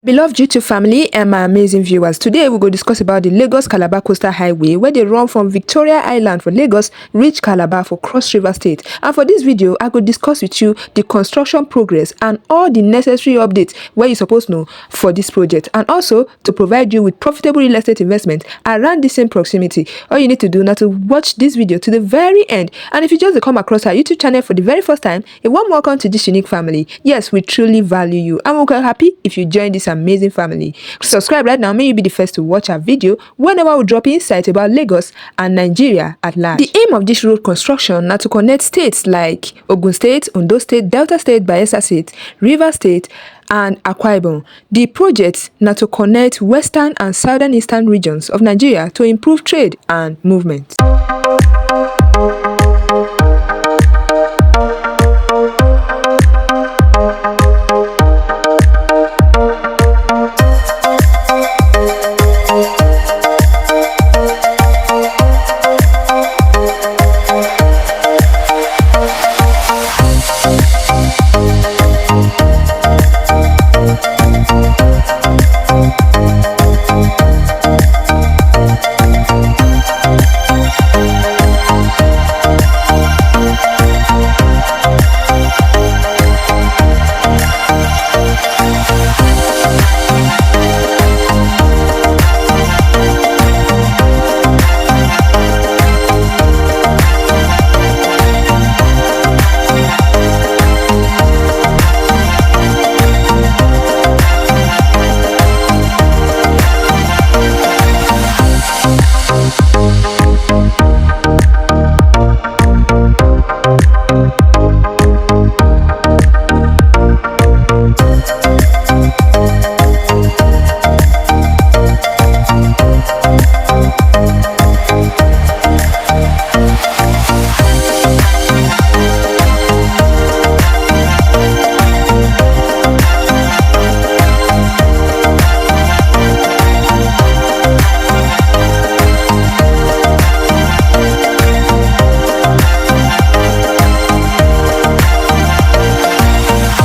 Beloved YouTube family and my amazing viewers, today we go discuss about the Lagos-Calabar Coastal Highway where they run from Victoria Island for Lagos, reach Calabar for Cross River State. And for this video, I go discuss with you the construction progress and all the necessary updates where you're supposed to know for this project, and also to provide you with profitable real estate investment around the same proximity. All you need to do now to watch this video to the very end. And if you just come across our YouTube channel for the very first time, a warm welcome to this unique family. Yes, we truly value you and we'll be happy if you join this amazing family. Subscribe right now, may you be the first to watch our video whenever we drop insight about Lagos and Nigeria at large. The aim of this road construction now to connect states like Ogun State, Ondo State, Delta State, Bayelsa State, River State, and Akwa Ibom. The project now to connect western and southern eastern regions of Nigeria to improve trade and movement.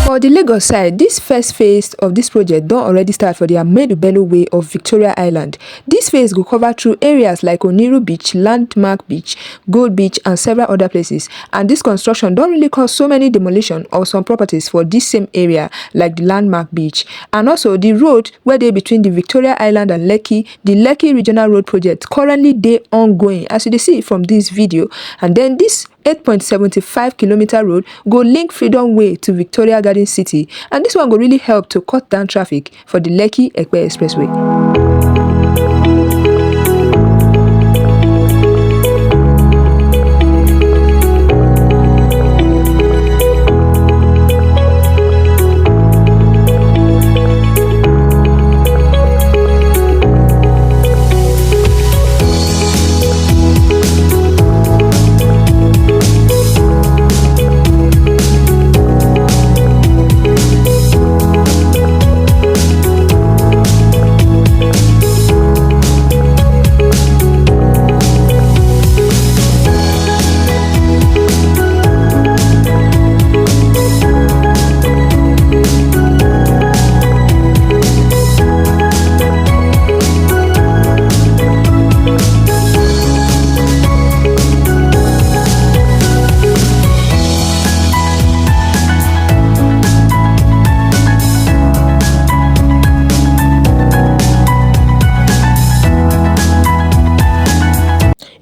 For the Lagos side, this first phase of this project don't already start for the Ahmadu Bello Way of Victoria Island. This phase will cover through areas like Oniru Beach, Landmark Beach, Gold Beach, and several other places. And this construction don't really cause so many demolition of some properties for this same area like the Landmark Beach. And also the road where they between the Victoria Island and Lekki, the Lekki Regional Road project currently they ongoing as you see from this video. And then this 8.75 kilometer road go link Freedom Way to Victoria Garden City, and this one will really help to cut down traffic for the Lekki-Epe Expressway.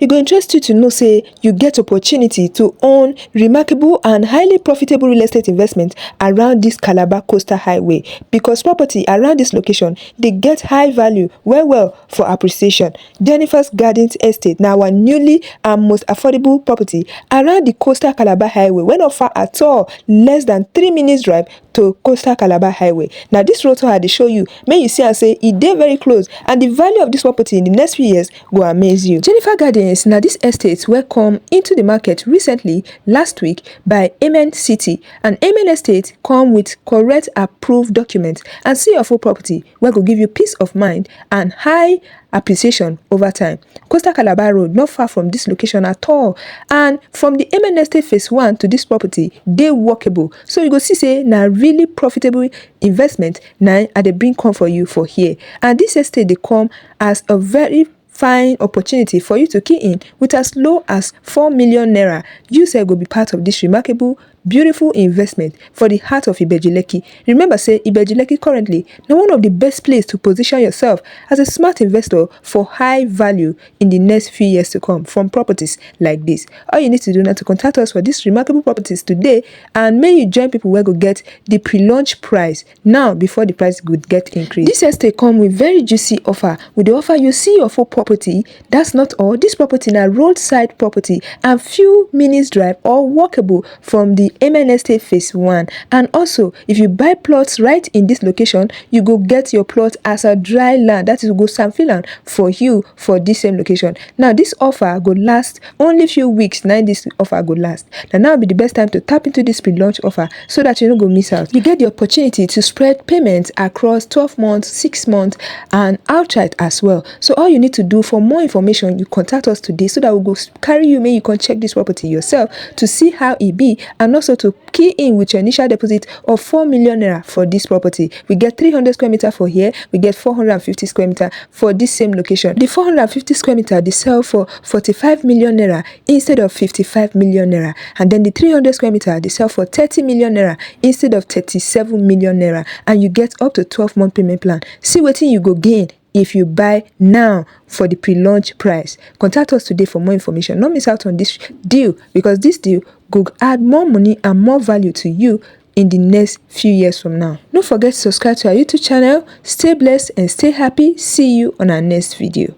It go interest you to know say you get opportunity to own remarkable and highly profitable real estate investment around this Calabar Coastal Highway, because property around this location they get high value well for appreciation. Jennifer's Gardens Estate now a newly and most affordable property around the Coastal Calabar Highway, when not far at all, less than 3 minutes drive to Coastal Calabar Highway. Now this road I show you, may you see and say it dey very close, and the value of this property in the next few years go amaze you. Jennifer Gardens guys, now this estate will come into the market recently last week by Amen City, and Amen Estate come with correct approved documents and CFO property where go give you peace of mind and high appreciation over time. Coastal Calabar Road, not far from this location at all, and from the Amen Estate phase 1 to this property, they walkable. So you go see say now really profitable investment now at the bring come for you for here. And this estate they come as a very fine opportunity for you to key in with as low as 4 million naira. You say go be part of this remarkable beautiful investment for the heart of Lekki. Remember say Lekki currently now one of the best place to position yourself as a smart investor for high value in the next few years to come from properties like this. All you need to do now to contact us for these remarkable properties today, and may you join people where go get the pre-launch price now before the price would get increased. This estate come with very juicy offer. With the offer you see your full property. That's not all. This property now roadside property and few minutes drive or walkable from the Amen Estate phase 1. And also if you buy plots right in this location, you go get your plot as a dry land, that is go Sanfilan for you for this same location. Now this offer go last only few weeks. Now this offer go last. Now be the best time to tap into this pre-launch offer so that you don't go miss out. You get the opportunity to spread payments across 12 months, 6 months and outright as well. So all you need to do, for more information, you contact us today so that we'll go carry you, may you can check this property yourself to see how it be, and also to key in with your initial deposit of 4 million naira for this property. We get 300 square meter for here, we get 450 square meter for this same location. The 450 square meter they sell for 45 million naira instead of 55 million naira, and then the 300 square meter they sell for 30 million naira instead of 37 million naira, and you get up to 12-month payment plan. See what you go gain if you buy now for the pre-launch price. Contact us today for more information. Don't miss out on this deal, because this deal will add more money and more value to you in the next few years from now. Don't forget to subscribe to our YouTube channel. Stay blessed and stay happy. See you on our next video.